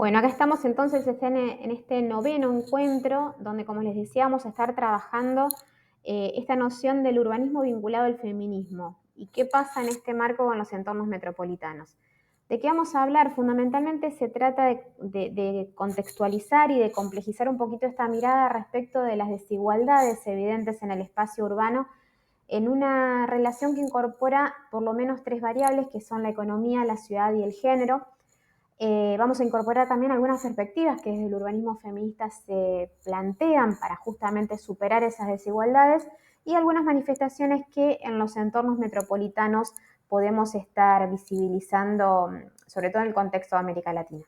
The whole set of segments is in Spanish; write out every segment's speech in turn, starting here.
Bueno, acá estamos entonces en este noveno encuentro, donde, como les decía, vamos a estar trabajando esta noción del urbanismo vinculado al feminismo y qué pasa en este marco con los entornos metropolitanos. ¿De qué vamos a hablar? Fundamentalmente se trata de contextualizar y de complejizar un poquito esta mirada respecto de las desigualdades evidentes en el espacio urbano en una relación que incorpora por lo menos tres variables que son la economía, la ciudad y el género. Vamos a incorporar también algunas perspectivas que desde el urbanismo feminista se plantean para justamente superar esas desigualdades y algunas manifestaciones que en los entornos metropolitanos podemos estar visibilizando, sobre todo en el contexto de América Latina.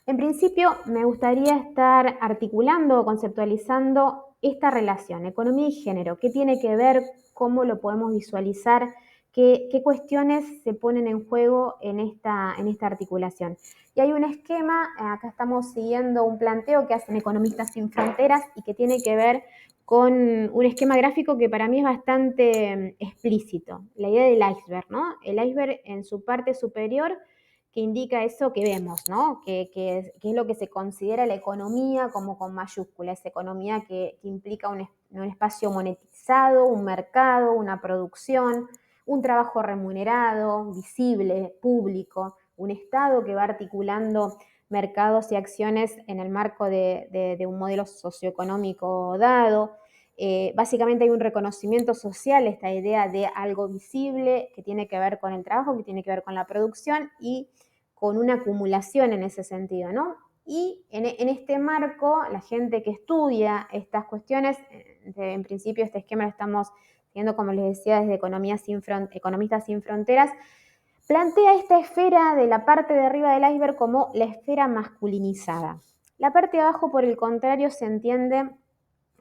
En principio, me gustaría estar articulando o conceptualizando esta relación, economía y género, qué tiene que ver, cómo lo podemos visualizar, qué cuestiones se ponen en juego en esta articulación. Y hay un esquema, acá estamos siguiendo un planteo que hacen Economistas Sin Fronteras y que tiene que ver con un esquema gráfico que para mí es bastante explícito, la idea del iceberg, ¿no? El iceberg en su parte superior que indica eso que vemos, ¿no? Que es lo que se considera la economía como con mayúscula, esa economía que implica un espacio monetizado, un mercado, una producción, un trabajo remunerado, visible, público, un Estado que va articulando mercados y acciones en el marco de un modelo socioeconómico dado. Básicamente hay un reconocimiento social, esta idea de algo visible que tiene que ver con el trabajo, que tiene que ver con la producción y con una acumulación en ese sentido, ¿no? Y en este marco, la gente que estudia estas cuestiones, en principio este esquema lo estamos viendo, como les decía, desde Economistas Sin Fronteras, plantea esta esfera de la parte de arriba del iceberg como la esfera masculinizada. La parte de abajo, por el contrario, se entiende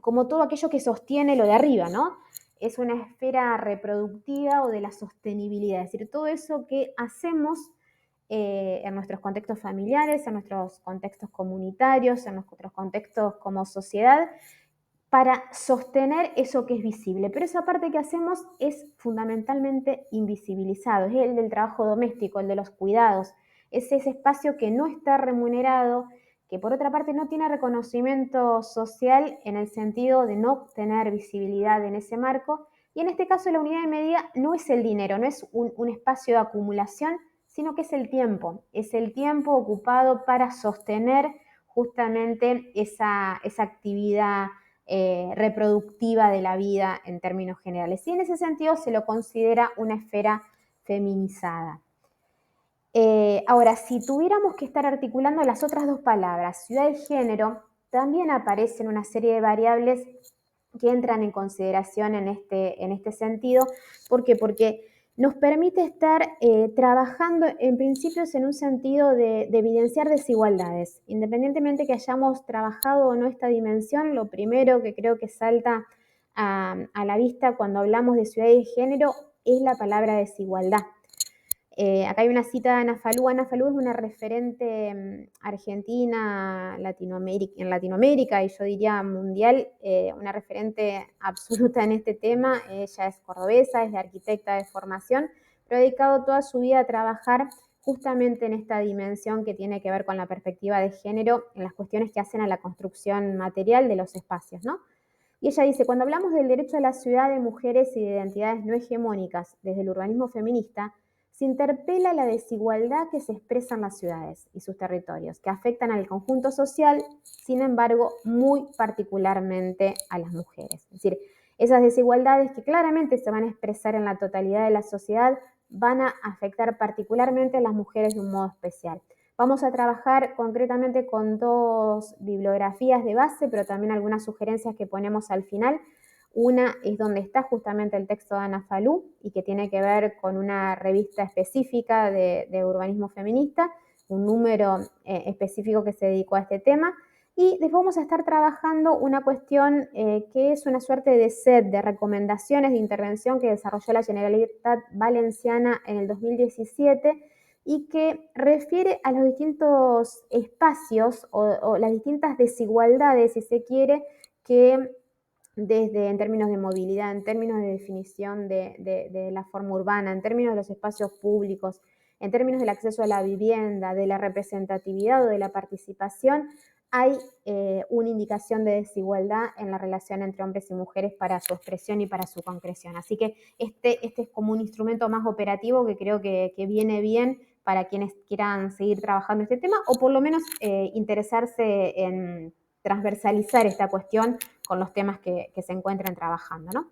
como todo aquello que sostiene lo de arriba, ¿no? Es una esfera reproductiva o de la sostenibilidad, es decir, todo eso que hacemos en nuestros contextos familiares, en nuestros contextos comunitarios, en nuestros contextos como sociedad, para sostener eso que es visible. Pero esa parte que hacemos es fundamentalmente invisibilizado, es el del trabajo doméstico, el de los cuidados, es ese espacio que no está remunerado, que por otra parte no tiene reconocimiento social en el sentido de no tener visibilidad en ese marco. Y en este caso la unidad de medida no es el dinero, no es un espacio de acumulación, sino que es el tiempo ocupado para sostener justamente esa actividad reproductiva de la vida en términos generales. Y en ese sentido se lo considera una esfera feminizada. Ahora, si tuviéramos que estar articulando las otras dos palabras, ciudad y género, también aparecen una serie de variables que entran en consideración en este sentido. ¿Por qué? Porque nos permite estar trabajando en principios en un sentido de evidenciar desigualdades. Independientemente que hayamos trabajado o no esta dimensión, lo primero que creo que salta a la vista cuando hablamos de ciudad y género es la palabra desigualdad. Acá hay una cita de Ana Falú. Ana Falú es una referente argentina en Latinoamérica y yo diría mundial, una referente absoluta en este tema. Ella es cordobesa, es de arquitecta de formación, pero ha dedicado toda su vida a trabajar justamente en esta dimensión que tiene que ver con la perspectiva de género en las cuestiones que hacen a la construcción material de los espacios, ¿no? Y ella dice, cuando hablamos del derecho a la ciudad de mujeres y de identidades no hegemónicas desde el urbanismo feminista, se interpela la desigualdad que se expresa en las ciudades y sus territorios, que afectan al conjunto social, sin embargo, muy particularmente a las mujeres. Es decir, esas desigualdades que claramente se van a expresar en la totalidad de la sociedad van a afectar particularmente a las mujeres de un modo especial. Vamos a trabajar concretamente con dos bibliografías de base, pero también algunas sugerencias que ponemos al final. Una es donde está justamente el texto de Ana Falú y que tiene que ver con una revista específica de urbanismo feminista, un número específico que se dedicó a este tema. Y después vamos a estar trabajando una cuestión que es una suerte de set de recomendaciones de intervención que desarrolló la Generalitat Valenciana en el 2017 y que refiere a los distintos espacios o las distintas desigualdades, si se quiere, que desde en términos de movilidad, en términos de definición de la forma urbana, en términos de los espacios públicos, en términos del acceso a la vivienda, de la representatividad o de la participación, hay una indicación de desigualdad en la relación entre hombres y mujeres para su expresión y para su concreción. Así que este es como un instrumento más operativo que creo que viene bien para quienes quieran seguir trabajando este tema o por lo menos interesarse en transversalizar esta cuestión con los temas que se encuentran trabajando, ¿no?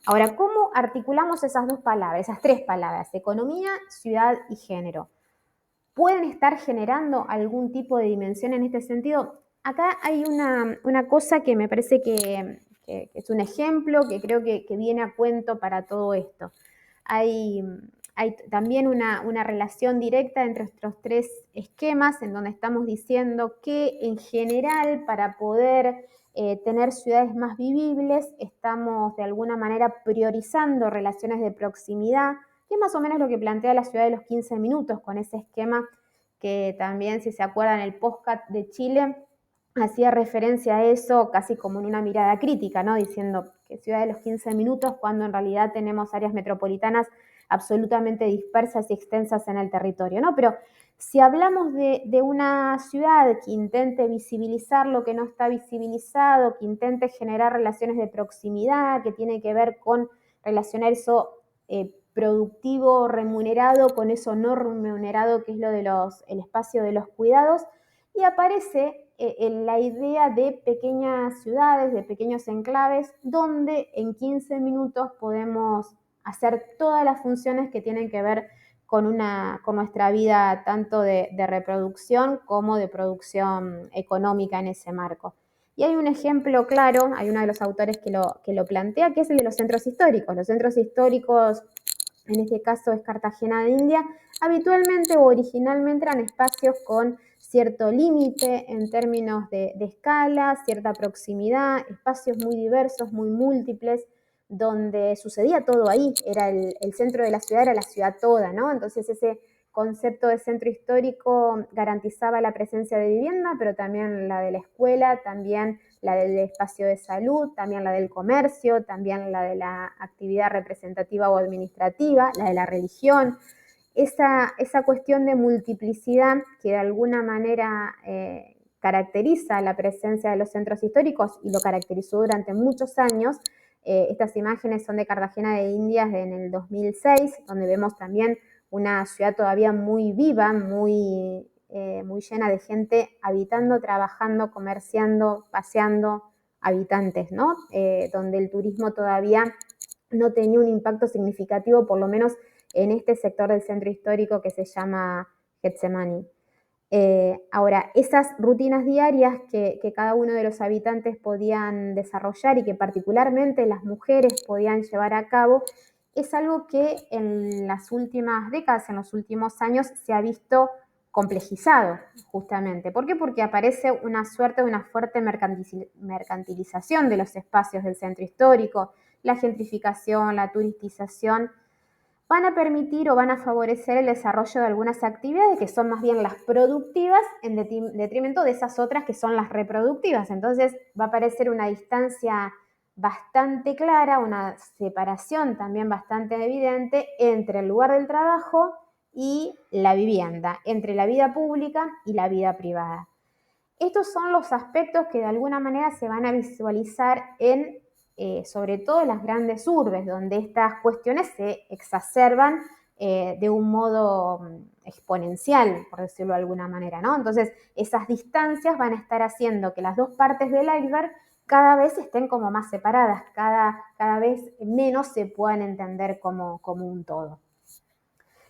Ahora, ¿cómo articulamos esas dos palabras, esas tres palabras, economía, ciudad y género? ¿Pueden estar generando algún tipo de dimensión en este sentido? Acá hay una cosa que me parece que es un ejemplo que creo que viene a cuento para todo esto. Hay también una relación directa entre estos tres esquemas en donde estamos diciendo que en general para poder tener ciudades más vivibles estamos de alguna manera priorizando relaciones de proximidad, que es más o menos lo que plantea la ciudad de los 15 minutos con ese esquema que también, si se acuerdan, el podcast de Chile hacía referencia a eso casi como en una mirada crítica, ¿no? Diciendo que ciudad de los 15 minutos cuando en realidad tenemos áreas metropolitanas absolutamente dispersas y extensas en el territorio, ¿no? Pero si hablamos de una ciudad que intente visibilizar lo que no está visibilizado, que intente generar relaciones de proximidad, que tiene que ver con relacionar eso productivo, remunerado, con eso no remunerado, que es lo de el espacio de los cuidados, y aparece la idea de pequeñas ciudades, de pequeños enclaves, donde en 15 minutos podemos hacer todas las funciones que tienen que ver con nuestra vida tanto de reproducción como de producción económica en ese marco. Y hay un ejemplo claro, hay uno de los autores que lo plantea, que es el de los centros históricos. Los centros históricos, en este caso es Cartagena de India, habitualmente o originalmente eran espacios con cierto límite en términos de escala, cierta proximidad, espacios muy diversos, muy múltiples, donde sucedía todo ahí, era el centro de la ciudad, era la ciudad toda, ¿no? Entonces ese concepto de centro histórico garantizaba la presencia de vivienda, pero también la de la escuela, también la del espacio de salud, también la del comercio, también la de la actividad representativa o administrativa, la de la religión. Esa cuestión de multiplicidad que de alguna manera caracteriza la presencia de los centros históricos y lo caracterizó durante muchos años. Estas imágenes son de Cartagena de Indias en el 2006, donde vemos también una ciudad todavía muy viva, muy llena de gente habitando, trabajando, comerciando, paseando, habitantes, ¿no? Donde el turismo todavía no tenía un impacto significativo, por lo menos en este sector del centro histórico que se llama Getsemani. Ahora, esas rutinas diarias que cada uno de los habitantes podían desarrollar y que particularmente las mujeres podían llevar a cabo, es algo que en las últimas décadas, en los últimos años, se ha visto complejizado, justamente. ¿Por qué? Porque aparece una suerte de una fuerte mercantilización de los espacios del centro histórico, la gentrificación, la turistización, van a permitir o van a favorecer el desarrollo de algunas actividades que son más bien las productivas en detrimento de esas otras que son las reproductivas. Entonces va a aparecer una distancia bastante clara, una separación también bastante evidente entre el lugar del trabajo y la vivienda, entre la vida pública y la vida privada. Estos son los aspectos que de alguna manera se van a visualizar en sobre todo en las grandes urbes, donde estas cuestiones se exacerban de un modo exponencial, por decirlo de alguna manera, ¿no? Entonces, esas distancias van a estar haciendo que las dos partes del iceberg cada vez estén como más separadas, cada vez menos se puedan entender como un todo.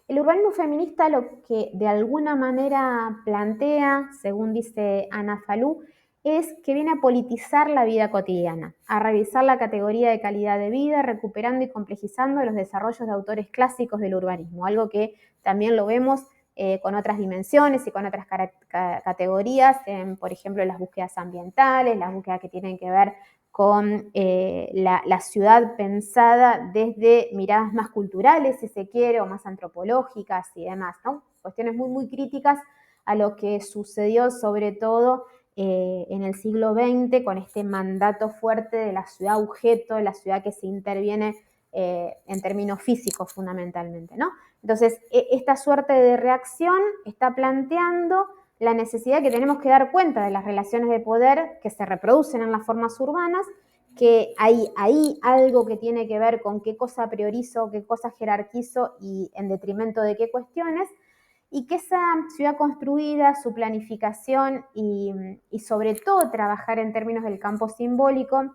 El urbanismo feminista lo que de alguna manera plantea, según dice Ana Falú, es que viene a politizar la vida cotidiana, a revisar la categoría de calidad de vida, recuperando y complejizando los desarrollos de autores clásicos del urbanismo, algo que también lo vemos con otras dimensiones y con otras categorías, por ejemplo, las búsquedas ambientales, las búsquedas que tienen que ver con la ciudad pensada desde miradas más culturales, si se quiere, o más antropológicas y demás, ¿no? Cuestiones muy, muy críticas a lo que sucedió sobre todo en el siglo XX con este mandato fuerte de la ciudad objeto, la ciudad que se interviene en términos físicos fundamentalmente, ¿no? Entonces, esta suerte de reacción está planteando la necesidad que tenemos que dar cuenta de las relaciones de poder que se reproducen en las formas urbanas, que hay ahí algo que tiene que ver con qué cosa priorizo, qué cosa jerarquizo y en detrimento de qué cuestiones, y que esa ciudad construida, su planificación y sobre todo trabajar en términos del campo simbólico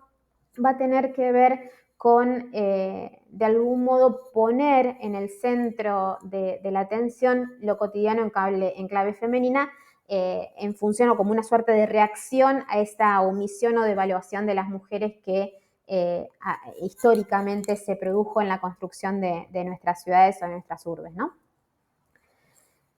va a tener que ver con, de algún modo, poner en el centro de la atención lo cotidiano en clave femenina, en función o como una suerte de reacción a esta omisión o devaluación de las mujeres que históricamente se produjo en la construcción de nuestras ciudades o de nuestras urbes, ¿no?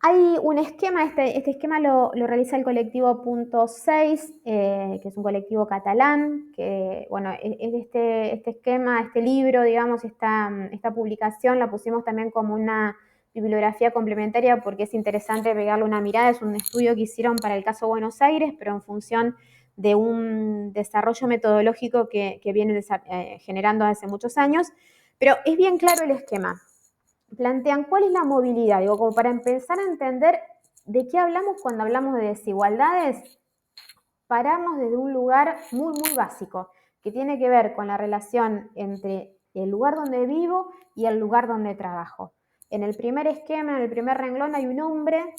Hay un esquema, este esquema lo realiza el colectivo Punto 6, que es un colectivo catalán, que, bueno, este esquema, este libro, digamos, esta publicación la pusimos también como una bibliografía complementaria porque es interesante pegarle una mirada. Es un estudio que hicieron para el caso Buenos Aires, pero en función de un desarrollo metodológico que viene generando hace muchos años. Pero es bien claro el esquema. Plantean cuál es la movilidad, digo, como para empezar a entender de qué hablamos cuando hablamos de desigualdades, paramos desde un lugar muy, muy básico, que tiene que ver con la relación entre el lugar donde vivo y el lugar donde trabajo. En el primer esquema, en el primer renglón, hay un hombre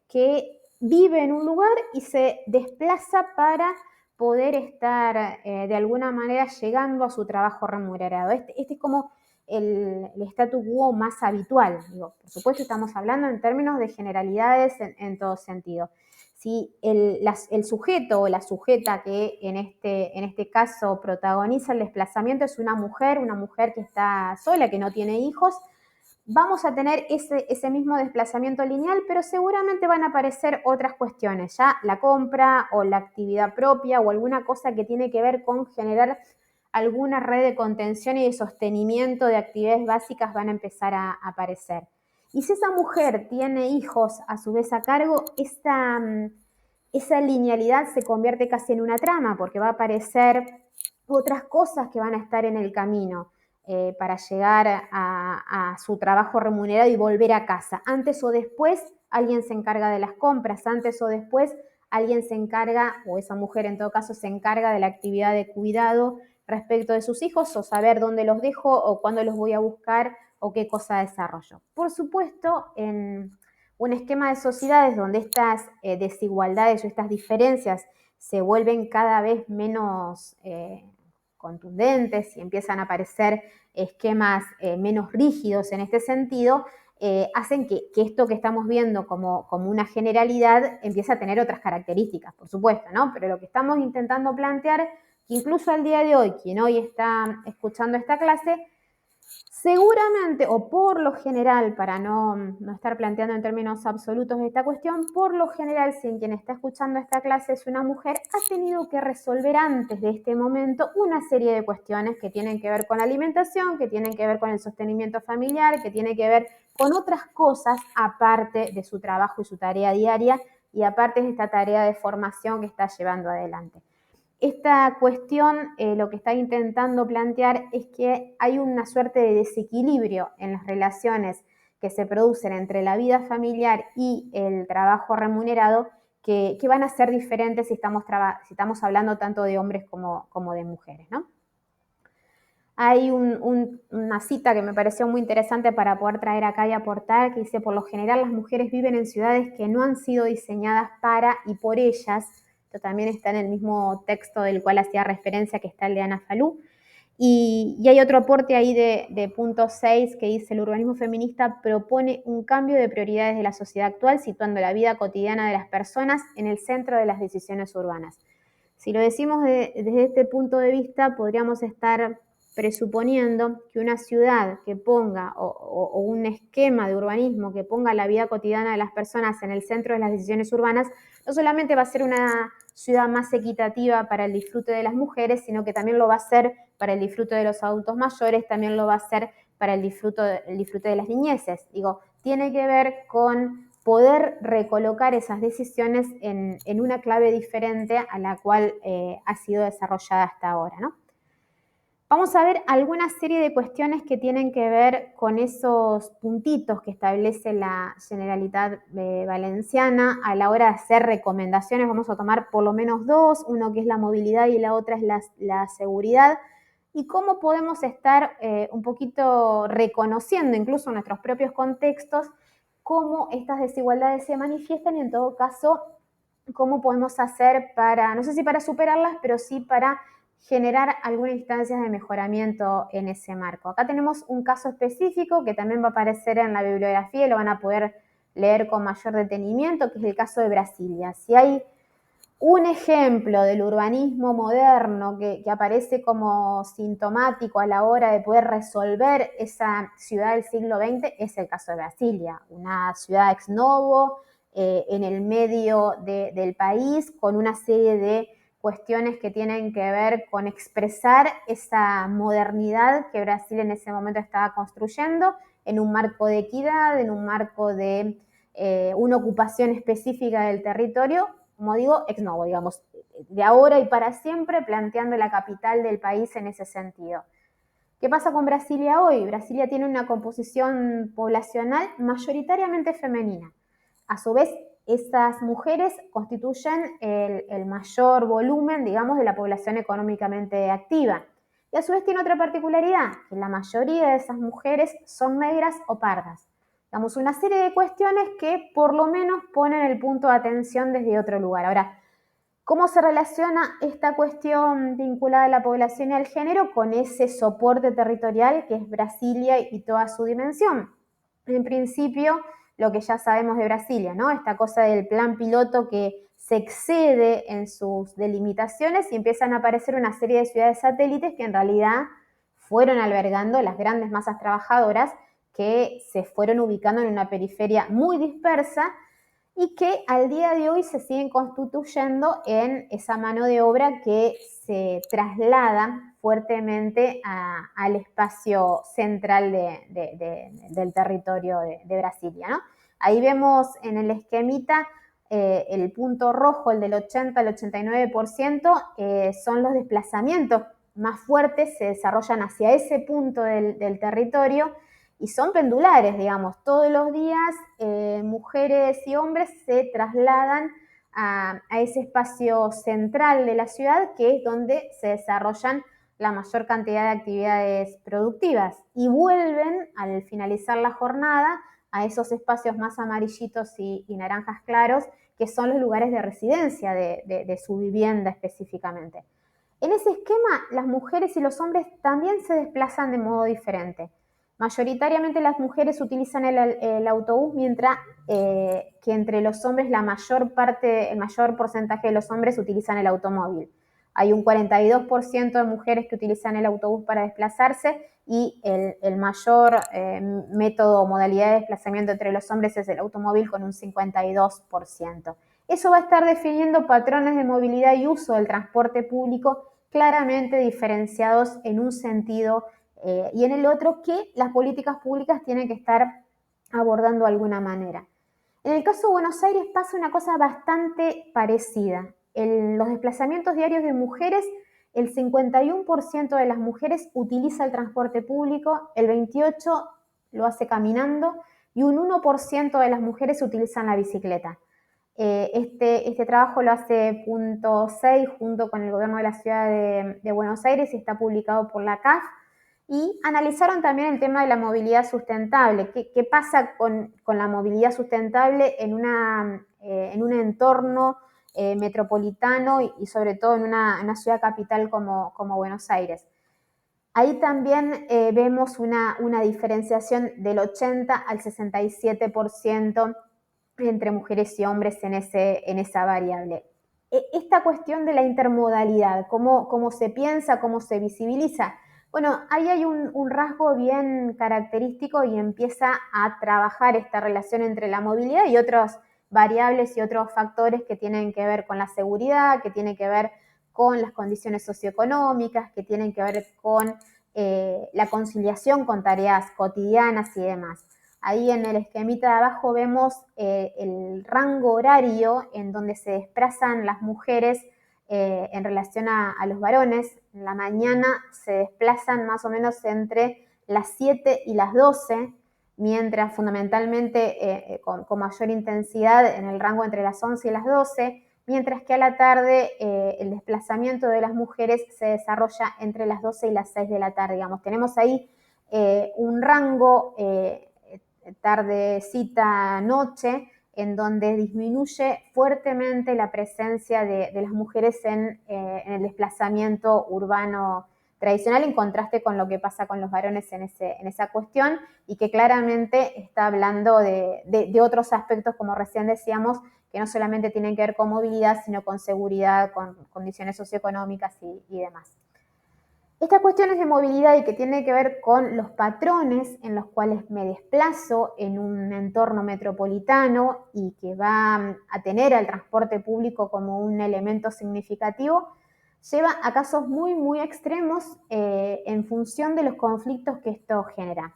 que vive en un lugar y se desplaza para poder estar de alguna manera llegando a su trabajo remunerado. Este es como el statu quo más habitual. Digo, por supuesto, estamos hablando en términos de generalidades en todo sentido. Si el sujeto o la sujeta que en este caso protagoniza el desplazamiento es una mujer que está sola, que no tiene hijos, vamos a tener ese mismo desplazamiento lineal, pero seguramente van a aparecer otras cuestiones, ya la compra o la actividad propia o alguna cosa que tiene que ver con generar alguna red de contención y de sostenimiento de actividades básicas van a empezar a aparecer. Y si esa mujer tiene hijos a su vez a cargo, esa linealidad se convierte casi en una trama, porque va a aparecer otras cosas que van a estar en el camino para llegar a su trabajo remunerado y volver a casa. Antes o después alguien se encarga de las compras, antes o después alguien se encarga, o esa mujer en todo caso se encarga de la actividad de cuidado respecto de sus hijos, o saber dónde los dejo o cuándo los voy a buscar o qué cosa desarrollo. Por supuesto, en un esquema de sociedades donde estas desigualdades o estas diferencias se vuelven cada vez menos contundentes y empiezan a aparecer esquemas menos rígidos en este sentido, hacen que esto que estamos viendo como una generalidad empiece a tener otras características, por supuesto, ¿no? Pero lo que estamos intentando plantear, que incluso al día de hoy, quien hoy está escuchando esta clase, seguramente, o por lo general, para no estar planteando en términos absolutos esta cuestión, por lo general, si quien está escuchando esta clase es una mujer, ha tenido que resolver antes de este momento una serie de cuestiones que tienen que ver con la alimentación, que tienen que ver con el sostenimiento familiar, que tienen que ver con otras cosas aparte de su trabajo y su tarea diaria y aparte de esta tarea de formación que está llevando adelante. Esta cuestión lo que está intentando plantear es que hay una suerte de desequilibrio en las relaciones que se producen entre la vida familiar y el trabajo remunerado que van a ser diferentes si estamos hablando tanto de hombres como de mujeres, ¿no? Hay una cita que me pareció muy interesante para poder traer acá y aportar, que dice: por lo general las mujeres viven en ciudades que no han sido diseñadas para y por ellas. Esto también está en el mismo texto del cual hacía referencia, que está el de Ana Falú. Y hay otro aporte ahí de punto 6 que dice: el urbanismo feminista propone un cambio de prioridades de la sociedad actual, situando la vida cotidiana de las personas en el centro de las decisiones urbanas. Si lo decimos desde este punto de vista, podríamos estar presuponiendo que una ciudad que ponga, o un esquema de urbanismo que ponga la vida cotidiana de las personas en el centro de las decisiones urbanas, no solamente va a ser una ciudad más equitativa para el disfrute de las mujeres, sino que también lo va a ser para el disfrute de los adultos mayores, también lo va a ser para el disfrute de las niñeces. Digo, tiene que ver con poder recolocar esas decisiones en una clave diferente a la cual ha sido desarrollada hasta ahora, ¿no? Vamos a ver alguna serie de cuestiones que tienen que ver con esos puntitos que establece la Generalitat Valenciana a la hora de hacer recomendaciones. Vamos a tomar por lo menos dos, uno que es la movilidad y la otra es la seguridad, y cómo podemos estar un poquito reconociendo incluso en nuestros propios contextos cómo estas desigualdades se manifiestan y en todo caso cómo podemos hacer para, no sé si para superarlas, pero sí para generar algunas instancias de mejoramiento en ese marco. Acá tenemos un caso específico que también va a aparecer en la bibliografía y lo van a poder leer con mayor detenimiento, que es el caso de Brasilia. Si hay un ejemplo del urbanismo moderno que aparece como sintomático a la hora de poder resolver esa ciudad del siglo XX, es el caso de Brasilia, una ciudad ex novo, en el medio del país, con una serie de cuestiones que tienen que ver con expresar esa modernidad que Brasil en ese momento estaba construyendo en un marco de equidad, en un marco de una ocupación específica del territorio, como digo, ex novo, digamos, de ahora y para siempre, planteando la capital del país en ese sentido. ¿Qué pasa con Brasilia hoy? Brasilia tiene una composición poblacional mayoritariamente femenina. A su vez, esas mujeres constituyen el mayor volumen, digamos, de la población económicamente activa. Y a su vez tiene otra particularidad, que la mayoría de esas mujeres son negras o pardas. Digamos, una serie de cuestiones que por lo menos ponen el punto de atención desde otro lugar. Ahora, ¿cómo se relaciona esta cuestión vinculada a la población y al género con ese soporte territorial que es Brasilia y toda su dimensión? En principio, lo que ya sabemos de Brasilia, ¿no? Esta cosa del plan piloto que se excede en sus delimitaciones y empiezan a aparecer una serie de ciudades satélites que en realidad fueron albergando las grandes masas trabajadoras que se fueron ubicando en una periferia muy dispersa y que al día de hoy se siguen constituyendo en esa mano de obra que se traslada fuertemente al espacio central del territorio de Brasilia, ¿no? Ahí vemos en el esquemita el punto rojo, el del 80 al 89%, son los desplazamientos más fuertes, se desarrollan hacia ese punto del territorio y son pendulares, digamos, todos los días mujeres y hombres se trasladan a ese espacio central de la ciudad, que es donde se desarrollan la mayor cantidad de actividades productivas y vuelven al finalizar la jornada a esos espacios más amarillitos y naranjas claros, que son los lugares de residencia de su vivienda específicamente. En ese esquema, las mujeres y los hombres también se desplazan de modo diferente. Mayoritariamente las mujeres utilizan el autobús, mientras que entre los hombres el mayor porcentaje de los hombres utilizan el automóvil. Hay un 42% de mujeres que utilizan el autobús para desplazarse y el mayor método o modalidad de desplazamiento entre los hombres es el automóvil con un 52%. Eso va a estar definiendo patrones de movilidad y uso del transporte público claramente diferenciados en un sentido y en el otro que las políticas públicas tienen que estar abordando de alguna manera. En el caso de Buenos Aires pasa una cosa bastante parecida. En los desplazamientos diarios de mujeres, el 51% de las mujeres utiliza el transporte público, el 28% lo hace caminando y un 1% de las mujeres utilizan la bicicleta. Este trabajo lo hace Punto 6 junto con el gobierno de la ciudad de Buenos Aires y está publicado por la CAF. Y analizaron también el tema de la movilidad sustentable. ¿Qué pasa con la movilidad sustentable en un entorno metropolitano y sobre todo en una ciudad capital como Buenos Aires? Ahí también vemos una diferenciación del 80 al 67% entre mujeres y hombres en esa variable. Esta cuestión de la intermodalidad, cómo se piensa, cómo se visibiliza, bueno, ahí hay un rasgo bien característico y empieza a trabajar esta relación entre la movilidad y otras variables y otros factores que tienen que ver con la seguridad, que tienen que ver con las condiciones socioeconómicas, que tienen que ver con la conciliación con tareas cotidianas y demás. Ahí en el esquemita de abajo vemos el rango horario en donde se desplazan las mujeres en relación a los varones. En la mañana se desplazan más o menos entre las 7 y las 12, mientras fundamentalmente con mayor intensidad en el rango entre las 11 y las 12, mientras que a la tarde el desplazamiento de las mujeres se desarrolla entre las 12 y las 6 de la tarde. Digamos, tenemos ahí un rango tardecita, noche, en donde disminuye fuertemente la presencia de las mujeres en el desplazamiento urbano tradicional, en contraste con lo que pasa con los varones en esa cuestión, y que claramente está hablando de otros aspectos, como recién decíamos, que no solamente tienen que ver con movilidad, sino con seguridad, con condiciones socioeconómicas y demás. Estas cuestiones de movilidad y que tiene que ver con los patrones en los cuales me desplazo en un entorno metropolitano y que va a tener al transporte público como un elemento significativo, lleva a casos muy, muy extremos en función de los conflictos que esto genera.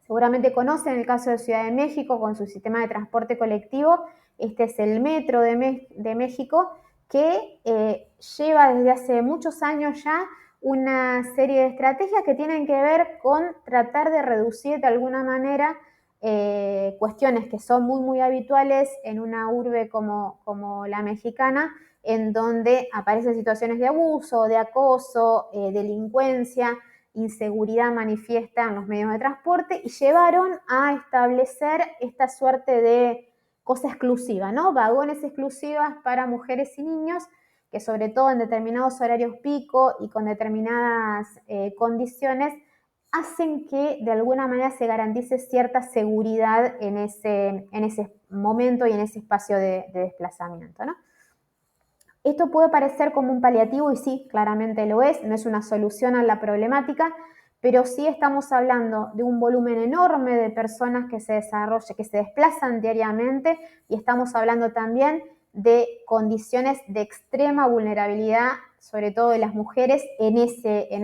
Seguramente conocen el caso de Ciudad de México con su sistema de transporte colectivo. Este es el Metro de México, que lleva desde hace muchos años ya una serie de estrategias que tienen que ver con tratar de reducir de alguna manera cuestiones que son muy, muy habituales en una urbe como la mexicana, en donde aparecen situaciones de abuso, de acoso, delincuencia, inseguridad manifiesta en los medios de transporte, y llevaron a establecer esta suerte de cosa exclusiva, ¿no? Vagones exclusivas para mujeres y niños, que sobre todo en determinados horarios pico y con determinadas condiciones, hacen que de alguna manera se garantice cierta seguridad en ese momento y en ese espacio de desplazamiento, ¿no? Esto puede parecer como un paliativo, y sí, claramente lo es, no es una solución a la problemática, pero sí estamos hablando de un volumen enorme de personas que se desarrollan, que se desplazan diariamente, y estamos hablando también de condiciones de extrema vulnerabilidad, sobre todo de las mujeres, en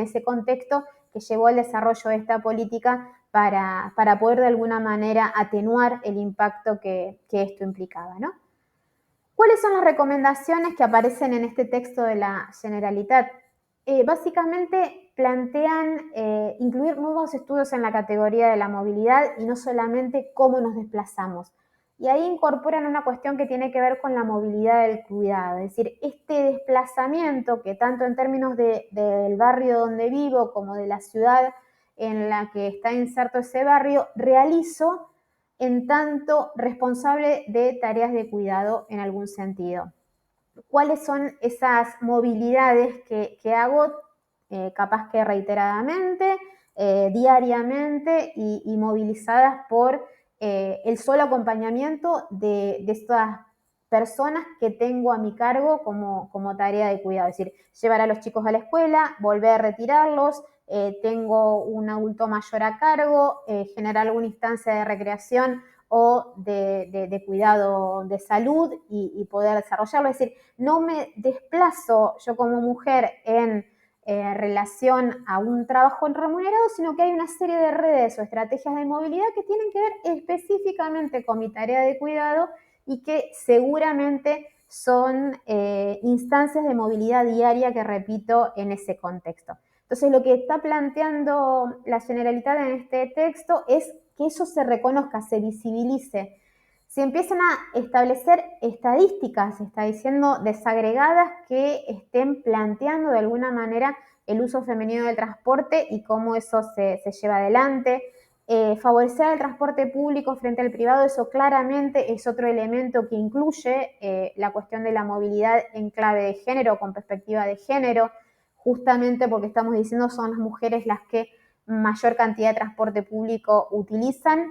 ese contexto que llevó al desarrollo de esta política para poder de alguna manera atenuar el impacto que esto implicaba, ¿no? ¿Cuáles son las recomendaciones que aparecen en este texto de la Generalitat? Básicamente plantean incluir nuevos estudios en la categoría de la movilidad y no solamente cómo nos desplazamos. Y ahí incorporan una cuestión que tiene que ver con la movilidad del cuidado, es decir, este desplazamiento que tanto en términos del barrio donde vivo como de la ciudad en la que está inserto ese barrio, realizo en tanto responsable de tareas de cuidado en algún sentido. ¿Cuáles son esas movilidades que hago capaz que reiteradamente, diariamente y movilizadas por el solo acompañamiento de estas personas que tengo a mi cargo como tarea de cuidado? Es decir, llevar a los chicos a la escuela, volver a retirarlos, tengo un adulto mayor a cargo, generar alguna instancia de recreación o de cuidado de salud y poder desarrollarlo. Es decir, no me desplazo yo como mujer en relación a un trabajo remunerado, sino que hay una serie de redes o estrategias de movilidad que tienen que ver específicamente con mi tarea de cuidado y que seguramente son instancias de movilidad diaria que repito en ese contexto. Entonces, lo que está planteando la Generalitat en este texto es que eso se reconozca, se visibilice. Se empiezan a establecer estadísticas, se está diciendo, desagregadas, que estén planteando de alguna manera el uso femenino del transporte y cómo eso se lleva adelante. Favorecer el transporte público frente al privado, eso claramente es otro elemento que incluye la cuestión de la movilidad en clave de género, con perspectiva de género, justamente porque estamos diciendo son las mujeres las que mayor cantidad de transporte público utilizan,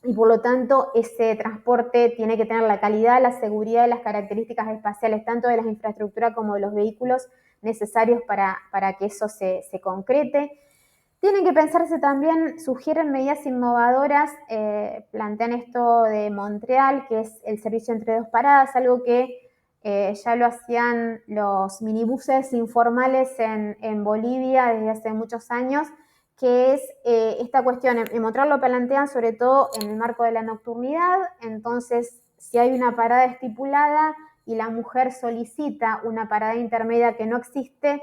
y por lo tanto ese transporte tiene que tener la calidad, la seguridad y las características espaciales tanto de las infraestructuras como de los vehículos necesarios para que eso se concrete. Tienen que pensarse también, sugieren medidas innovadoras, plantean esto de Montreal, que es el servicio entre dos paradas, algo que ya lo hacían los minibuses informales en Bolivia desde hace muchos años, que es esta cuestión. En Montreal lo plantean sobre todo en el marco de la nocturnidad. Entonces, si hay una parada estipulada, y la mujer solicita una parada intermedia que no existe,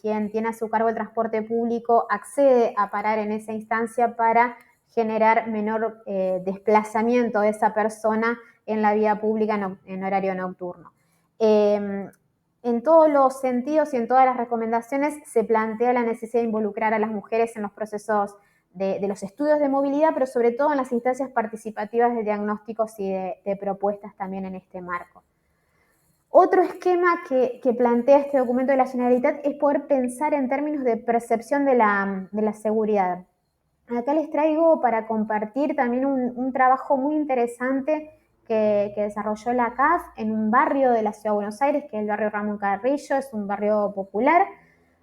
quien tiene a su cargo el transporte público accede a parar en esa instancia para generar menor desplazamiento de esa persona en la vía pública en horario nocturno. En todos los sentidos y en todas las recomendaciones se plantea la necesidad de involucrar a las mujeres en los procesos de los estudios de movilidad, pero sobre todo en las instancias participativas de diagnósticos y de propuestas también en este marco. Otro esquema que plantea este documento de la Generalitat es poder pensar en términos de percepción de la seguridad. Acá les traigo para compartir también un trabajo muy interesante que desarrolló la CAF en un barrio de la Ciudad de Buenos Aires, que es el barrio Ramón Carrillo, es un barrio popular,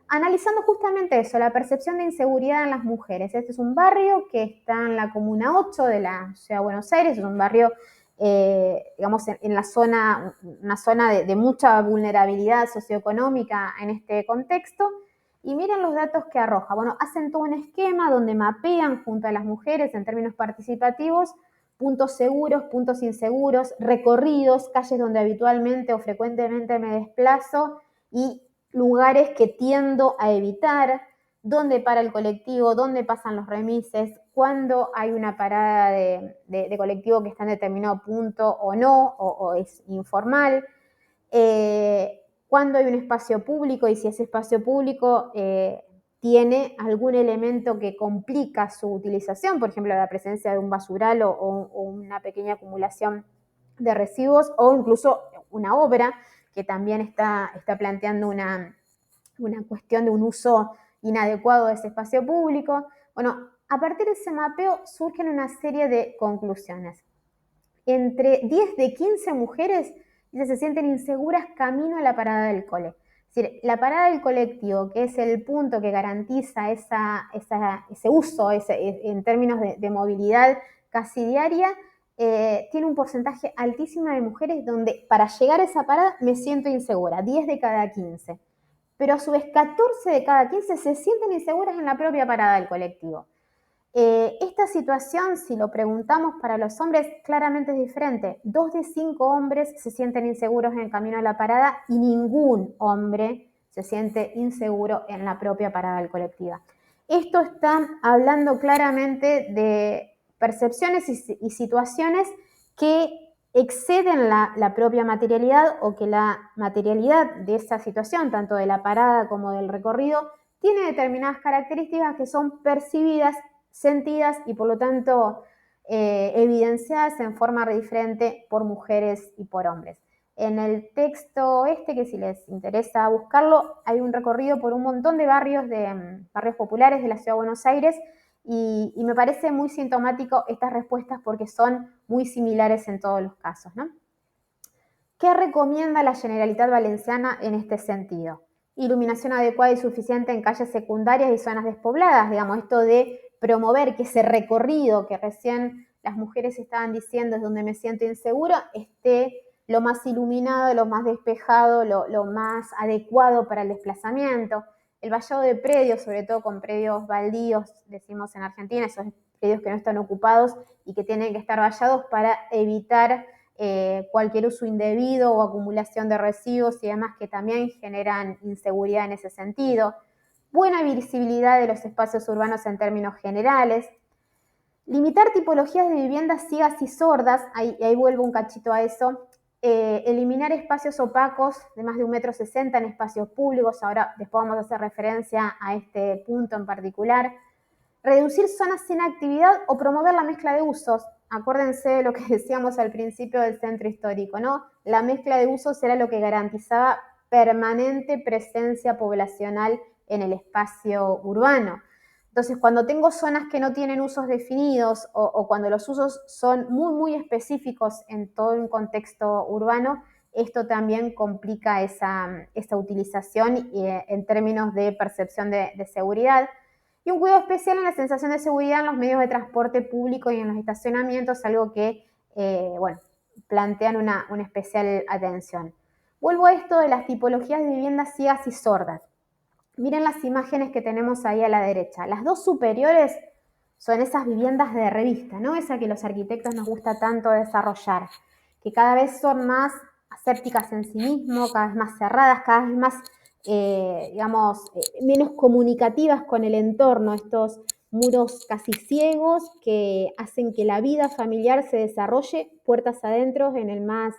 analizando justamente eso, la percepción de inseguridad en las mujeres. Este es un barrio que está en la Comuna 8 de la Ciudad de Buenos Aires, es un barrio, digamos, en la zona, una zona de mucha vulnerabilidad socioeconómica en este contexto. Y miren los datos que arroja. Bueno, hacen todo un esquema donde mapean junto a las mujeres en términos participativos puntos seguros, puntos inseguros, recorridos, calles donde habitualmente o frecuentemente me desplazo y lugares que tiendo a evitar, dónde para el colectivo, dónde pasan los remises, cuándo hay una parada de colectivo que está en determinado punto o no, o es informal, cuándo hay un espacio público y si ese espacio público tiene algún elemento que complica su utilización, por ejemplo, la presencia de un basural o una pequeña acumulación de residuos o incluso una obra que también está planteando una cuestión de un uso inadecuado de ese espacio público. Bueno, a partir de ese mapeo surgen una serie de conclusiones. Entre 10 de 15 mujeres se sienten inseguras camino a la parada del cole. Es decir, la parada del colectivo, que es el punto que garantiza ese uso en términos de movilidad casi diaria, tiene un porcentaje altísimo de mujeres donde para llegar a esa parada me siento insegura, 10 de cada 15. Pero a su vez 14 de cada 15 se sienten inseguras en la propia parada del colectivo. Esta situación, si lo preguntamos para los hombres, claramente es diferente. 2 de 5 hombres se sienten inseguros en el camino a la parada y ningún hombre se siente inseguro en la propia parada del colectiva. Esto está hablando claramente de percepciones y situaciones que exceden la propia materialidad o que la materialidad de esa situación, tanto de la parada como del recorrido, tiene determinadas características que son percibidas, sentidas y por lo tanto evidenciadas en forma diferente por mujeres y por hombres. En el texto que si les interesa buscarlo, hay un recorrido por un montón de barrios populares de la Ciudad de Buenos Aires y me parece muy sintomático estas respuestas porque son muy similares en todos los casos, ¿no? ¿Qué recomienda la Generalitat Valenciana en este sentido? Iluminación adecuada y suficiente en calles secundarias y zonas despobladas, digamos, esto de promover que ese recorrido que recién las mujeres estaban diciendo es donde me siento insegura, esté lo más iluminado, lo más despejado, lo más adecuado para el desplazamiento. El vallado de predios, sobre todo con predios baldíos, decimos en Argentina, esos predios que no están ocupados y que tienen que estar vallados para evitar cualquier uso indebido o acumulación de residuos y demás que también generan inseguridad en ese sentido. Buena visibilidad de los espacios urbanos en términos generales. Limitar tipologías de viviendas ciegas y sordas, ahí vuelvo un cachito a eso. Eliminar espacios opacos de más de 1,60 m en espacios públicos, ahora después vamos a hacer referencia a este punto en particular. Reducir zonas sin actividad o promover la mezcla de usos. Acuérdense de lo que decíamos al principio del centro histórico, ¿no? La mezcla de usos era lo que garantizaba permanente presencia poblacional en el espacio urbano. Entonces, cuando tengo zonas que no tienen usos definidos o cuando los usos son muy, muy específicos en todo un contexto urbano, esto también complica esa utilización en términos de percepción de seguridad. Y un cuidado especial en la sensación de seguridad en los medios de transporte público y en los estacionamientos, algo que, plantean una especial atención. Vuelvo a esto de las tipologías de viviendas ciegas y sordas. Miren las imágenes que tenemos ahí a la derecha. Las dos superiores son esas viviendas de revista, ¿no? Esa que los arquitectos nos gusta tanto desarrollar, que cada vez son más asépticas en sí mismo, cada vez más cerradas, cada vez más, menos comunicativas con el entorno, estos muros casi ciegos que hacen que la vida familiar se desarrolle puertas adentro en el más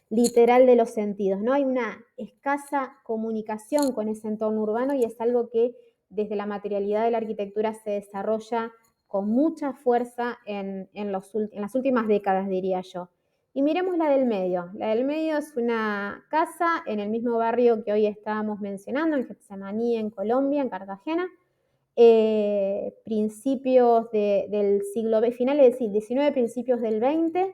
literal de los sentidos, ¿no? Hay una escasa comunicación con ese entorno urbano y es algo que desde la materialidad de la arquitectura se desarrolla con mucha fuerza en las últimas décadas, diría yo. Y miremos la del medio. La del medio es una casa en el mismo barrio que hoy estábamos mencionando, en Getsemaní, en Colombia, en Cartagena. Principios del siglo XX, finales del XIX, principios del XX.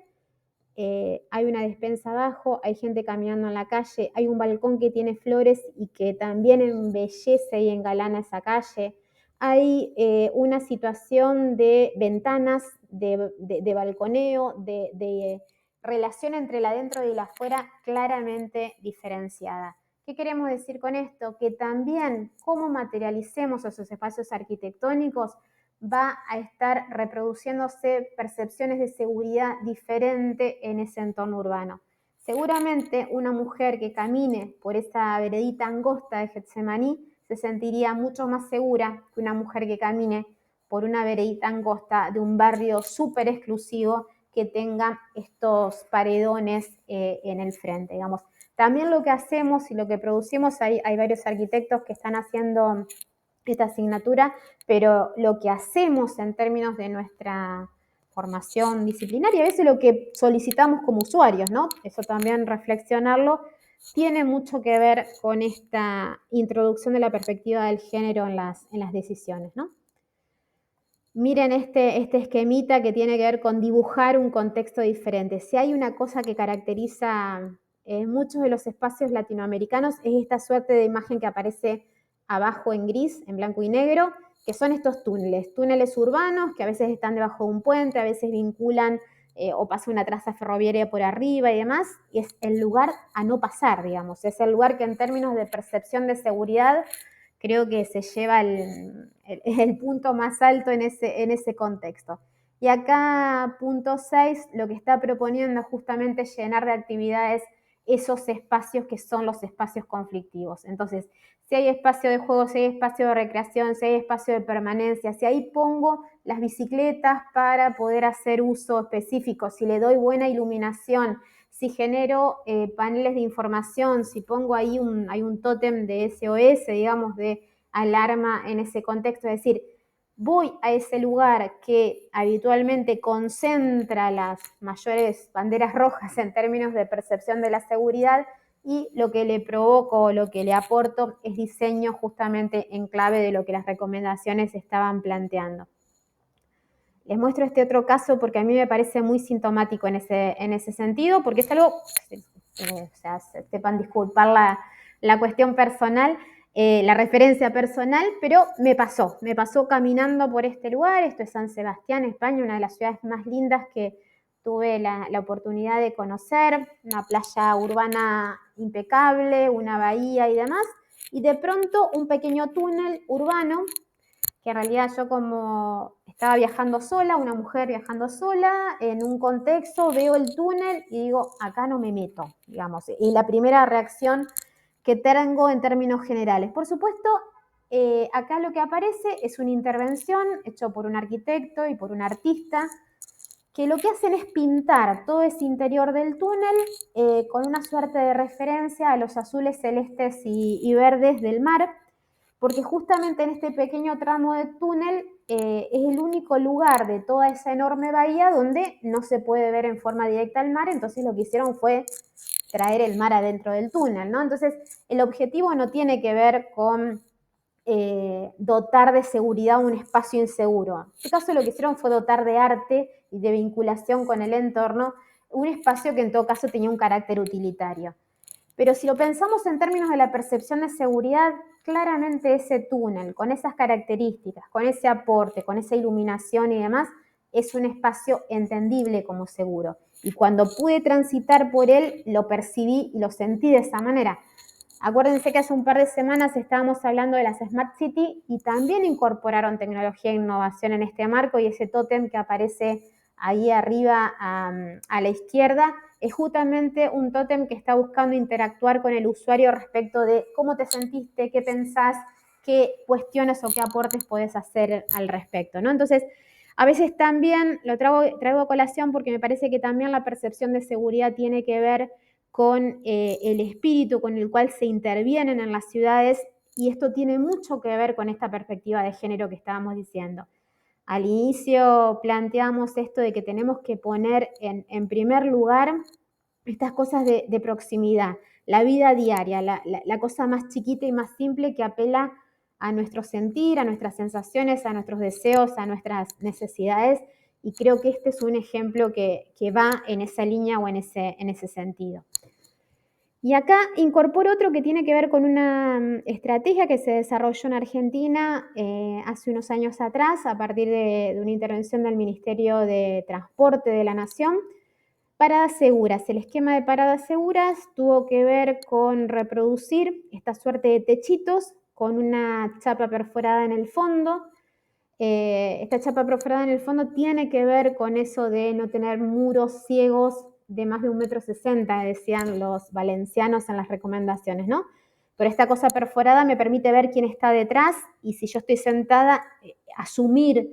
Hay una despensa abajo, hay gente caminando en la calle, hay un balcón que tiene flores y que también embellece y engalana esa calle. Hay una situación de ventanas, de balconeo, de relación entre el adentro y el afuera claramente diferenciada. ¿Qué queremos decir con esto? Que también cómo materialicemos esos espacios arquitectónicos va a estar reproduciéndose percepciones de seguridad diferente en ese entorno urbano. Seguramente una mujer que camine por esa veredita angosta de Getsemaní se sentiría mucho más segura que una mujer que camine por una veredita angosta de un barrio súper exclusivo que tenga estos paredones en el frente, digamos. También lo que hacemos y lo que producimos, hay varios arquitectos que están haciendo esta asignatura, pero lo que hacemos en términos de nuestra formación disciplinaria, a veces lo que solicitamos como usuarios, ¿no? Eso también reflexionarlo, tiene mucho que ver con esta introducción de la perspectiva del género en las decisiones, ¿no? Miren este esquemita que tiene que ver con dibujar un contexto diferente. Si hay una cosa que caracteriza muchos de los espacios latinoamericanos es esta suerte de imagen que aparece abajo en gris, en blanco y negro, que son estos túneles urbanos que a veces están debajo de un puente, a veces vinculan o pasa una traza ferroviaria por arriba y demás, y es el lugar a no pasar, digamos. Es el lugar que en términos de percepción de seguridad creo que se lleva el punto más alto en ese contexto. Y acá, punto 6, lo que está proponiendo es justamente llenar de actividades esos espacios que son los espacios conflictivos. Entonces, si hay espacio de juego, si hay espacio de recreación, si hay espacio de permanencia, si ahí pongo las bicicletas para poder hacer uso específico, si le doy buena iluminación, si genero paneles de información, si pongo ahí hay un tótem de SOS, digamos, de alarma en ese contexto, es decir, voy a ese lugar que habitualmente concentra las mayores banderas rojas en términos de percepción de la seguridad y lo que le provoco, lo que le aporto es diseño justamente en clave de lo que las recomendaciones estaban planteando. Les muestro este otro caso porque a mí me parece muy sintomático en ese sentido, porque es algo, o sea, sepan disculpar la cuestión personal, la referencia personal, pero me pasó caminando por este lugar. Esto es San Sebastián, España, una de las ciudades más lindas que tuve la oportunidad de conocer, una playa urbana impecable, una bahía y demás, y de pronto un pequeño túnel urbano que en realidad yo como estaba viajando sola, una mujer viajando sola, en un contexto, veo el túnel y digo, acá no me meto, digamos. Y la primera reacción que tengo en términos generales. Por supuesto, acá lo que aparece es una intervención hecha por un arquitecto y por un artista, que lo que hacen es pintar todo ese interior del túnel con una suerte de referencia a los azules, celestes y verdes del mar, porque justamente en este pequeño tramo de túnel es el único lugar de toda esa enorme bahía donde no se puede ver en forma directa el mar, entonces lo que hicieron fue traer el mar adentro del túnel, ¿no? Entonces el objetivo no tiene que ver con dotar de seguridad un espacio inseguro. En este caso lo que hicieron fue dotar de arte y de vinculación con el entorno un espacio que en todo caso tenía un carácter utilitario. Pero si lo pensamos en términos de la percepción de seguridad, claramente ese túnel, con esas características, con ese aporte, con esa iluminación y demás, es un espacio entendible como seguro. Y cuando pude transitar por él, lo percibí y lo sentí de esa manera. Acuérdense que hace un par de semanas estábamos hablando de las Smart City y también incorporaron tecnología e innovación en este marco, y ese tótem que aparece ahí arriba a la izquierda es justamente un tótem que está buscando interactuar con el usuario respecto de cómo te sentiste, qué pensás, qué cuestiones o qué aportes podés hacer al respecto, ¿no? Entonces, a veces también lo traigo a colación porque me parece que también la percepción de seguridad tiene que ver con el espíritu con el cual se intervienen en las ciudades, y esto tiene mucho que ver con esta perspectiva de género que estábamos diciendo. Al inicio planteamos esto de que tenemos que poner en primer lugar estas cosas de proximidad, la vida diaria, la cosa más chiquita y más simple que apela a nuestro sentir, a nuestras sensaciones, a nuestros deseos, a nuestras necesidades, y creo que este es un ejemplo que va en esa línea o en ese sentido. Y acá incorporo otro que tiene que ver con una estrategia que se desarrolló en Argentina hace unos años atrás a partir de una intervención del Ministerio de Transporte de la Nación. Paradas seguras. El esquema de paradas seguras tuvo que ver con reproducir esta suerte de techitos con una chapa perforada en el fondo. Esta chapa perforada en el fondo tiene que ver con eso de no tener muros ciegos de más de 1,60 m, decían los valencianos en las recomendaciones, ¿no? Pero esta cosa perforada me permite ver quién está detrás y si yo estoy sentada, asumir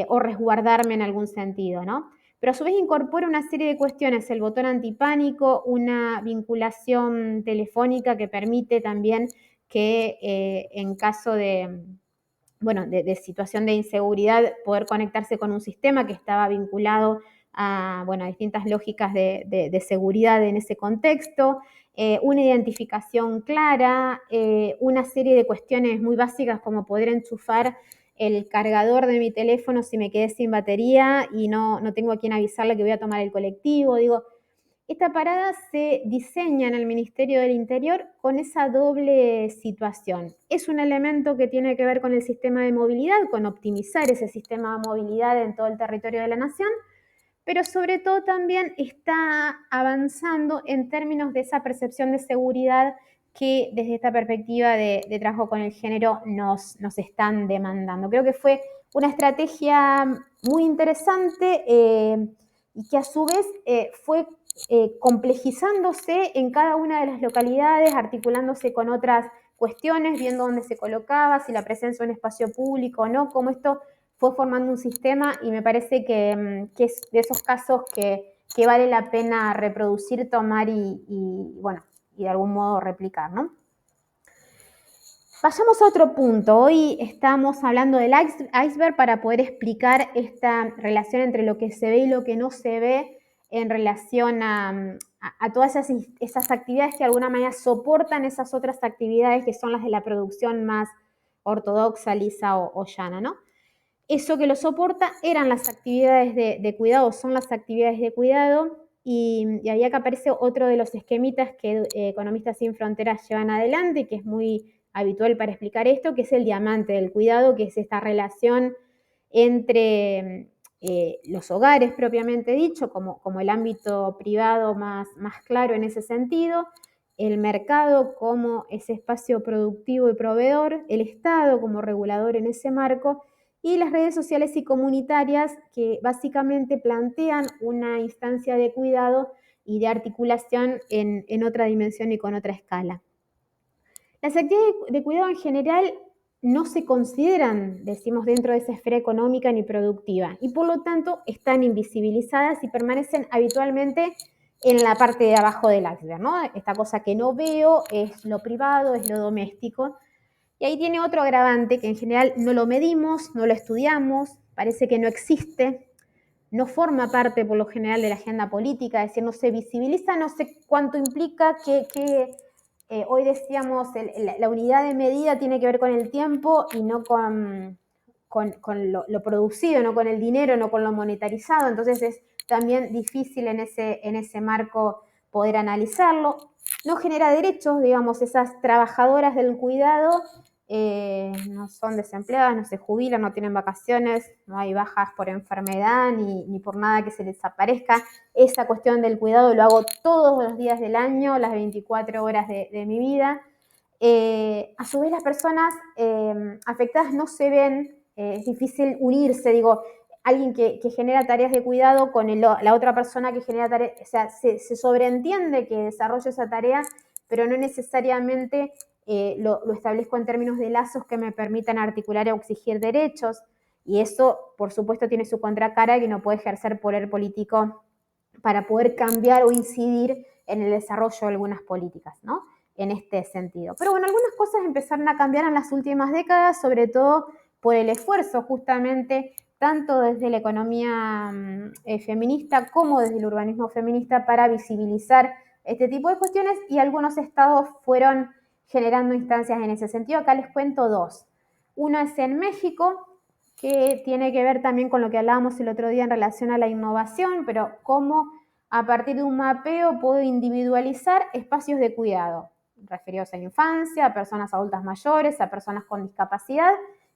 o resguardarme en algún sentido, ¿no? Pero a su vez incorpora una serie de cuestiones, el botón antipánico, una vinculación telefónica que permite también que en caso de situación de inseguridad, poder conectarse con un sistema que estaba vinculado a distintas lógicas de seguridad en ese contexto, una identificación clara, una serie de cuestiones muy básicas como poder enchufar el cargador de mi teléfono si me quedé sin batería y no tengo a quién avisarle que voy a tomar el colectivo. Digo, esta parada se diseña en el Ministerio del Interior con esa doble situación. Es un elemento que tiene que ver con el sistema de movilidad, con optimizar ese sistema de movilidad en todo el territorio de la nación, pero sobre todo también está avanzando en términos de esa percepción de seguridad que desde esta perspectiva de trabajo con el género nos están demandando. Creo que fue una estrategia muy interesante y que a su vez fue complejizándose en cada una de las localidades, articulándose con otras cuestiones, viendo dónde se colocaba, si la presencia en un espacio público o no, cómo esto fue formando un sistema, y me parece que es de esos casos que vale la pena reproducir, tomar y de algún modo replicar, ¿no? Vayamos a otro punto. Hoy estamos hablando del iceberg para poder explicar esta relación entre lo que se ve y lo que no se ve en relación a todas esas actividades que de alguna manera soportan esas otras actividades que son las de la producción más ortodoxa, lisa o llana, ¿no? Eso que lo soporta eran las actividades de cuidado, son las actividades de cuidado, y ahí acá aparece otro de los esquemitas que Economistas Sin Fronteras llevan adelante, que es muy habitual para explicar esto, que es el diamante del cuidado, que es esta relación entre los hogares propiamente dicho, como el ámbito privado más claro en ese sentido, el mercado como ese espacio productivo y proveedor, el Estado como regulador en ese marco, y las redes sociales y comunitarias que básicamente plantean una instancia de cuidado y de articulación en otra dimensión y con otra escala. Las actividades de cuidado en general no se consideran, decimos, dentro de esa esfera económica ni productiva, y por lo tanto están invisibilizadas y permanecen habitualmente en la parte de abajo del iceberg, ¿no? Esta cosa que no veo es lo privado, es lo doméstico. Y ahí tiene otro agravante que en general no lo medimos, no lo estudiamos, parece que no existe, no forma parte por lo general de la agenda política, es decir, no se visibiliza, no sé cuánto implica, que hoy decíamos la unidad de medida tiene que ver con el tiempo y no con lo producido, no con el dinero, no con lo monetarizado, entonces es también difícil en ese marco poder analizarlo. No genera derechos, digamos, esas trabajadoras del cuidado no son desempleadas, no se jubilan, no tienen vacaciones, no hay bajas por enfermedad ni por nada que se les aparezca. Esa cuestión del cuidado lo hago todos los días del año, las 24 horas de mi vida. A su vez las personas afectadas no se ven, es difícil unirse, digo, alguien que genera tareas de cuidado con la otra persona que genera tareas, o sea, se sobreentiende que desarrollo esa tarea, pero no necesariamente lo establezco en términos de lazos que me permitan articular o exigir derechos, y eso, por supuesto, tiene su contracara, que no puede ejercer poder político para poder cambiar o incidir en el desarrollo de algunas políticas, ¿no? En este sentido. Pero bueno, algunas cosas empezaron a cambiar en las últimas décadas, sobre todo por el esfuerzo justamente tanto desde la economía feminista como desde el urbanismo feminista para visibilizar este tipo de cuestiones, y algunos estados fueron generando instancias en ese sentido. Acá les cuento dos. Uno es en México, que tiene que ver también con lo que hablábamos el otro día en relación a la innovación, pero cómo a partir de un mapeo puedo individualizar espacios de cuidado, referidos a la infancia, a personas adultas mayores, a personas con discapacidad,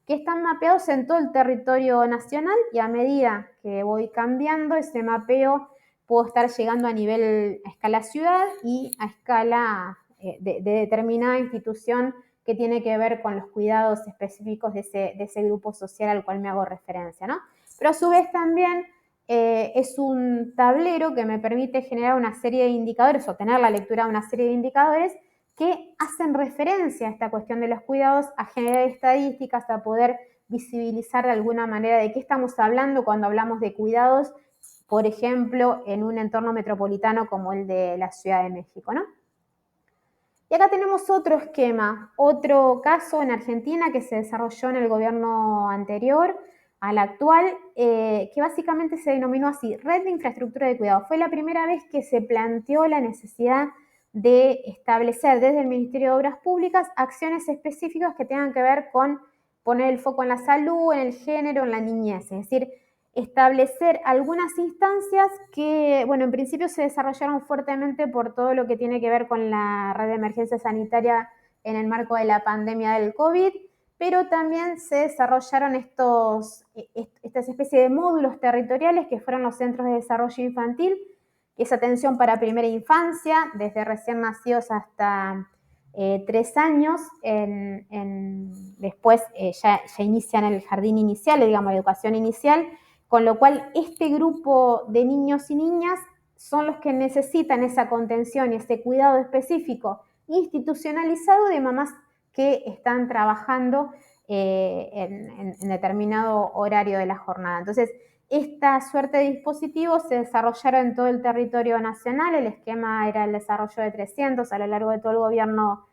que están mapeados en todo el territorio nacional, y a medida que voy cambiando ese mapeo puedo estar llegando a escala ciudad y a escala de determinada institución que tiene que ver con los cuidados específicos de ese grupo social al cual me hago referencia, ¿no? Pero a su vez también es un tablero que me permite generar una serie de indicadores o tener la lectura de una serie de indicadores que hacen referencia a esta cuestión de los cuidados, a generar estadísticas, a poder visibilizar de alguna manera de qué estamos hablando cuando hablamos de cuidados, por ejemplo, en un entorno metropolitano como el de la Ciudad de México, ¿no? Y acá tenemos otro esquema, otro caso en Argentina que se desarrolló en el gobierno anterior al actual, que básicamente se denominó así, Red de Infraestructura de Cuidado. Fue la primera vez que se planteó la necesidad de establecer desde el Ministerio de Obras Públicas acciones específicas que tengan que ver con poner el foco en la salud, en el género, en la niñez. Es decir, establecer algunas instancias que, bueno, en principio se desarrollaron fuertemente por todo lo que tiene que ver con la red de emergencia sanitaria en el marco de la pandemia del COVID, pero también se desarrollaron estas especies de módulos territoriales que fueron los centros de desarrollo infantil, que es atención para primera infancia, desde recién nacidos hasta 3 años, después ya inician el jardín inicial, digamos, la educación inicial, con lo cual este grupo de niños y niñas son los que necesitan esa contención y ese cuidado específico institucionalizado de mamás que están trabajando en determinado horario de la jornada. Entonces, esta suerte de dispositivos se desarrollaron en todo el territorio nacional. El esquema era el desarrollo de 300 a lo largo de todo el gobierno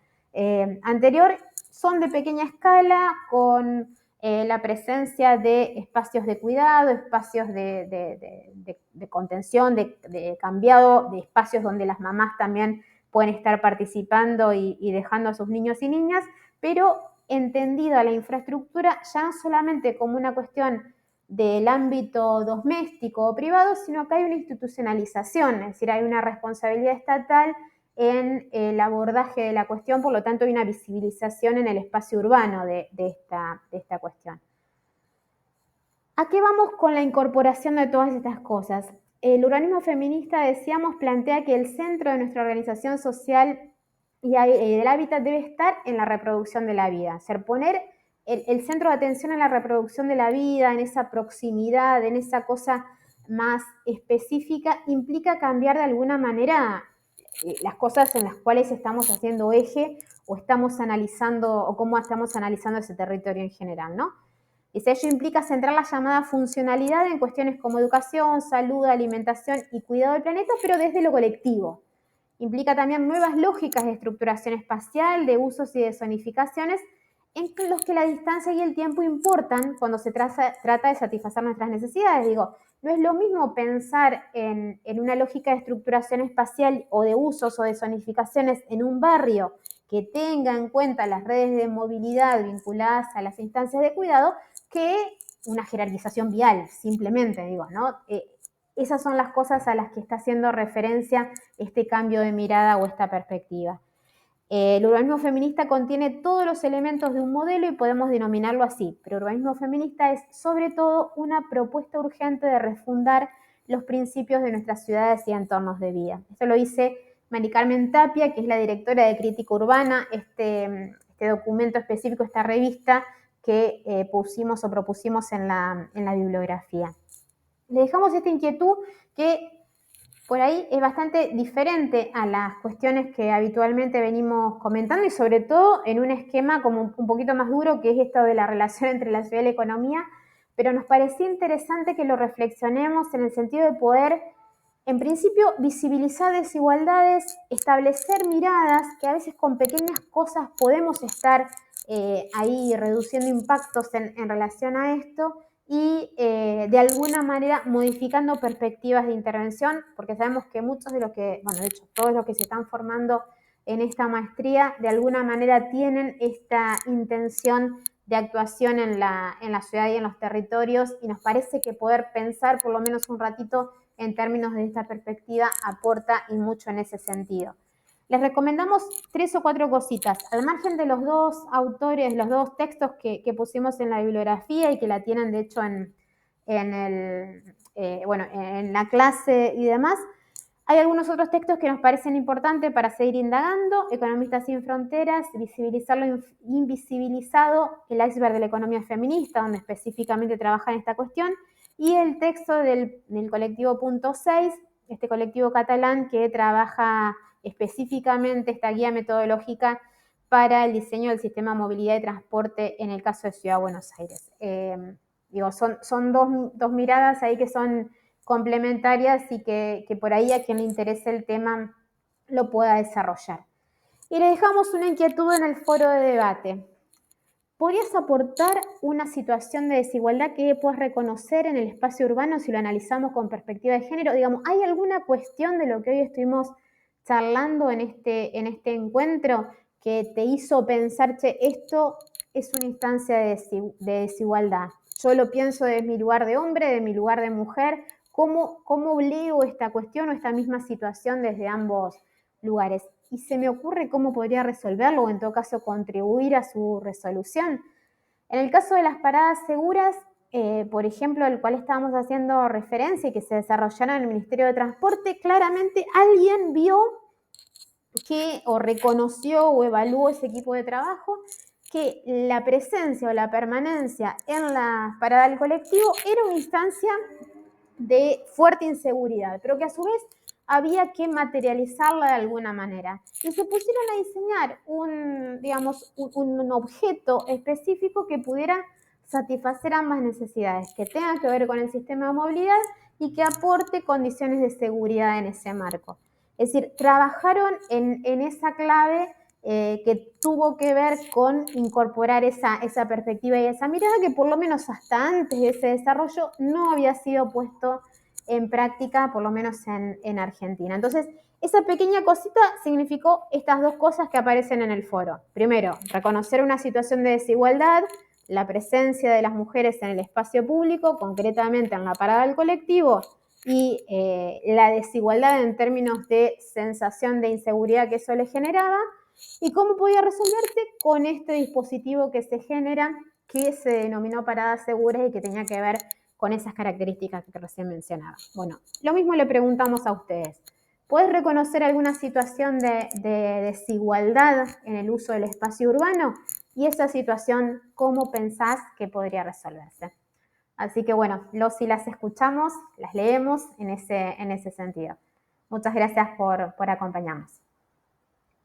anterior. Son de pequeña escala, con la presencia de espacios de cuidado, espacios de contención, de cambiado, de espacios donde las mamás también pueden estar participando y dejando a sus niños y niñas, pero entendida la infraestructura ya no solamente como una cuestión del ámbito doméstico o privado, sino que hay una institucionalización, es decir, hay una responsabilidad estatal en el abordaje de la cuestión, por lo tanto hay una visibilización en el espacio urbano de esta cuestión. ¿A qué vamos con la incorporación de todas estas cosas? El urbanismo feminista, decíamos, plantea que el centro de nuestra organización social y del hábitat debe estar en la reproducción de la vida, es decir, poner el centro de atención en la reproducción de la vida, en esa proximidad, en esa cosa más específica, implica cambiar de alguna manera las cosas en las cuales estamos haciendo eje o estamos analizando, o cómo estamos analizando ese territorio en general, ¿no? Y ello implica centrar la llamada funcionalidad en cuestiones como educación, salud, alimentación y cuidado del planeta, pero desde lo colectivo. Implica también nuevas lógicas de estructuración espacial, de usos y de zonificaciones, en los que la distancia y el tiempo importan cuando se trata de satisfacer nuestras necesidades. Digo, no es lo mismo pensar en una lógica de estructuración espacial o de usos o de zonificaciones en un barrio que tenga en cuenta las redes de movilidad vinculadas a las instancias de cuidado, que una jerarquización vial, simplemente, digo, ¿no? Esas son las cosas a las que está haciendo referencia este cambio de mirada o esta perspectiva. El urbanismo feminista contiene todos los elementos de un modelo y podemos denominarlo así, pero el urbanismo feminista es sobre todo una propuesta urgente de refundar los principios de nuestras ciudades y entornos de vida. Esto lo dice Mari Carmen Tapia, que es la directora de Crítica Urbana, este documento específico, esta revista que pusimos o propusimos en la bibliografía. Les dejamos esta inquietud que por ahí es bastante diferente a las cuestiones que habitualmente venimos comentando y sobre todo en un esquema como un poquito más duro, que es esto de la relación entre la ciudad y la economía, pero nos parecía interesante que lo reflexionemos en el sentido de poder, en principio, visibilizar desigualdades, establecer miradas que a veces con pequeñas cosas podemos estar ahí reduciendo impactos en relación a esto y de alguna manera modificando perspectivas de intervención, porque sabemos que muchos de los que, bueno, de hecho, todos los que se están formando en esta maestría, de alguna manera tienen esta intención de actuación en la ciudad y en los territorios, y nos parece que poder pensar por lo menos un ratito en términos de esta perspectiva aporta y mucho en ese sentido. Les recomendamos 3 o 4 cositas. Al margen de los dos autores, los dos textos que pusimos en la bibliografía y que la tienen de hecho en la clase y demás, hay algunos otros textos que nos parecen importantes para seguir indagando. Economistas sin fronteras, visibilizar lo invisibilizado, el iceberg de la economía feminista, donde específicamente trabaja en esta cuestión, y el texto del colectivo Punto 6, este colectivo catalán que trabaja específicamente esta guía metodológica para el diseño del sistema de movilidad y transporte en el caso de Ciudad de Buenos Aires. Son dos miradas ahí que son complementarias y que por ahí a quien le interese el tema lo pueda desarrollar. Y le dejamos una inquietud en el foro de debate. ¿Podrías aportar una situación de desigualdad que puedas reconocer en el espacio urbano si lo analizamos con perspectiva de género? Digamos, ¿hay alguna cuestión de lo que hoy estuvimos charlando en este encuentro que te hizo pensar, che, esto es una instancia de desigualdad? Yo lo pienso desde mi lugar de hombre, de mi lugar de mujer. ¿Cómo leo esta cuestión o esta misma situación desde ambos lugares? Y se me ocurre cómo podría resolverlo o en todo caso contribuir a su resolución. En el caso de las paradas seguras, por ejemplo, al cual estábamos haciendo referencia y que se desarrollaron en el Ministerio de Transporte, claramente alguien vio que o reconoció o evaluó ese equipo de trabajo que la presencia o la permanencia en la parada del colectivo era una instancia de fuerte inseguridad, pero que a su vez había que materializarla de alguna manera. Y se pusieron a diseñar un objeto específico que pudiera satisfacer ambas necesidades, que tenga que ver con el sistema de movilidad y que aporte condiciones de seguridad en ese marco. Es decir, trabajaron en esa clave que tuvo que ver con incorporar esa perspectiva y esa mirada que por lo menos hasta antes de ese desarrollo no había sido puesto en práctica, por lo menos en Argentina. Entonces, esa pequeña cosita significó estas dos cosas que aparecen en el foro. Primero, reconocer una situación de desigualdad, la presencia de las mujeres en el espacio público, concretamente en la parada del colectivo, y la desigualdad en términos de sensación de inseguridad que eso le generaba, y cómo podía resolverse con este dispositivo que se genera, que se denominó paradas seguras y que tenía que ver con esas características que recién mencionaba. Bueno, lo mismo le preguntamos a ustedes. ¿Puedes reconocer alguna situación de desigualdad en el uso del espacio urbano? Y esa situación, ¿cómo pensás que podría resolverse? Así que bueno, los y las escuchamos, las leemos en ese sentido. Muchas gracias por acompañarnos.